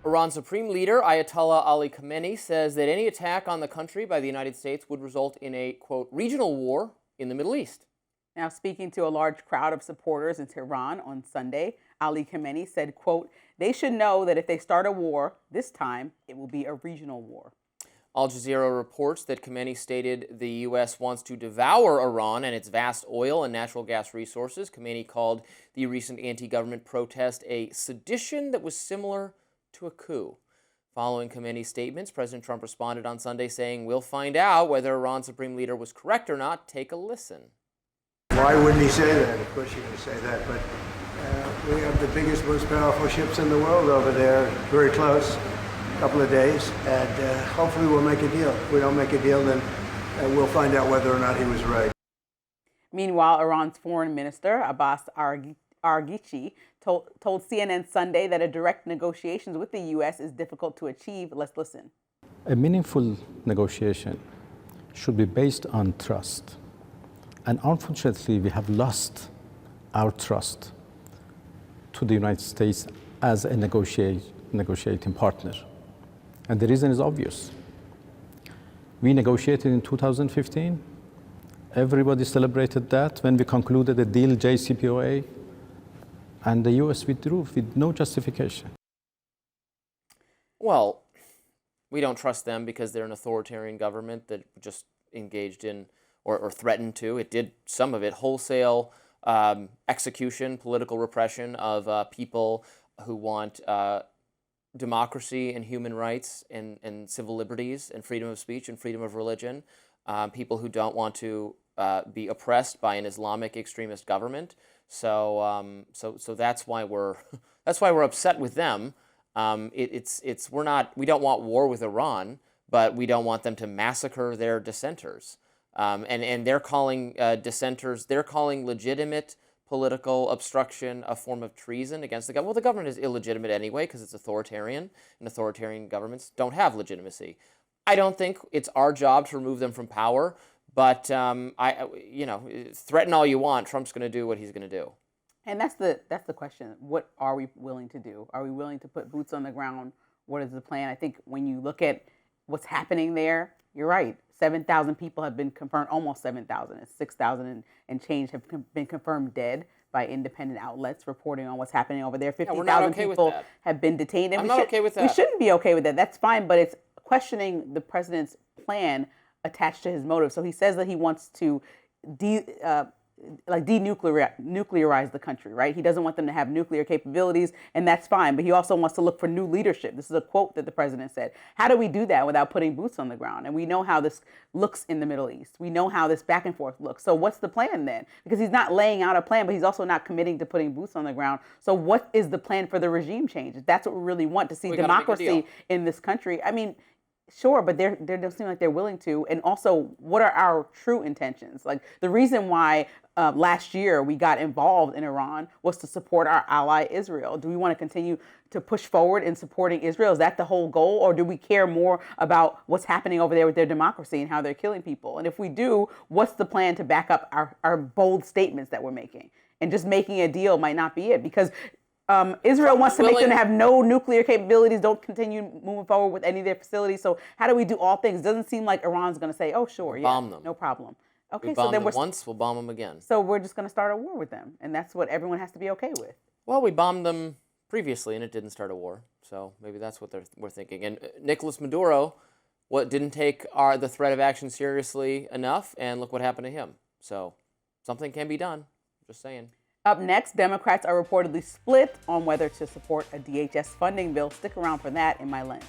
Iran's Supreme Leader, Ayatollah Ali Khamenei, says that any attack on the country by the United States would result in a, quote, regional war in the Middle East. Now, speaking to a large crowd of supporters in Tehran on Sunday, Ali Khamenei said, quote, they should know that if they start a war, this time it will be a regional war. Al Jazeera reports that Khamenei stated the U.S. wants to devour Iran and its vast oil and natural gas resources. Khamenei called the recent anti-government protest a sedition that was similar to a coup. Following Khamenei's statements, President Trump responded on Sunday saying, we'll find out whether Iran's Supreme Leader was correct or not. Take a listen. Why wouldn't he say that? Of course you're going to say that, but we have the biggest, most powerful ships in the world over there, very close, a couple of days, and hopefully we'll make a deal. If we don't make a deal, then we'll find out whether or not he was right. Meanwhile, Iran's foreign minister, Abbas Araghchi, told CNN Sunday that a direct negotiations with the U.S. is difficult to achieve. Let's listen. A meaningful negotiation should be based on trust. And unfortunately, we have lost our trust to the United States as a negotiating partner. And the reason is obvious. We negotiated in 2015. Everybody celebrated that when we concluded the deal JCPOA, and the U.S. withdrew with no justification. Well, we don't trust them because they're an authoritarian government that just engaged in or threatened to. It did some of it, wholesale execution, political repression of people who want democracy and human rights and civil liberties and freedom of speech and freedom of religion, people who don't want to be oppressed by an Islamic extremist government. So that's why we're upset with them. We don't want war with Iran, but we don't want them to massacre their dissenters. And they're calling dissenters, they're calling legitimate political obstruction a form of treason against the government. Well, the government is illegitimate anyway because it's authoritarian, and authoritarian governments don't have legitimacy. I don't think it's our job to remove them from power, but threaten all you want. Trump's going to do what he's going to do. And that's the question. What are we willing to do? Are we willing to put boots on the ground? What is the plan? I think when you look at what's happening there, you're right. 7,000 people have been confirmed, almost 7,000. It's 6,000 and change have been confirmed dead by independent outlets reporting on what's happening over there. 50,000 people have been detained. And I'm not okay with that. We shouldn't be okay with that. That's fine, but it's questioning the president's plan attached to his motive. So he says that he wants to denuclearize the country, right? He doesn't want them to have nuclear capabilities, and that's fine. But he also wants to look for new leadership. This is a quote that the president said. How do we do that without putting boots on the ground? And we know how this looks in the Middle East. We know how this back and forth looks. So what's the plan then? Because he's not laying out a plan, but he's also not committing to putting boots on the ground. So what is the plan for the regime change? If that's what we really want, to see democracy in this country. I mean, sure, but they don't seem like they're willing to. And also, what are our true intentions? Like, the reason why last year we got involved in Iran was to support our ally Israel. Do we want to continue to push forward in supporting Israel? Is that the whole goal? Or do we care more about what's happening over there with their democracy and how they're killing people? And if we do, what's the plan to back up our bold statements that we're making? And just making a deal might not be it, because Israel wants to make them to have no nuclear capabilities, don't continue moving forward with any of their facilities. So how do we do all things? It doesn't seem like Iran's going to say, oh, sure, bomb them. No problem. Okay, we bombed them once, we'll bomb them again. So we're just going to start a war with them, and that's what everyone has to be okay with. Well, we bombed them previously, and it didn't start a war. So maybe that's what we're thinking. And Nicolas Maduro didn't take the threat of action seriously enough, and look what happened to him. So something can be done. Just saying. Up next, Democrats are reportedly split on whether to support a DHS funding bill. Stick around for that in My Lens.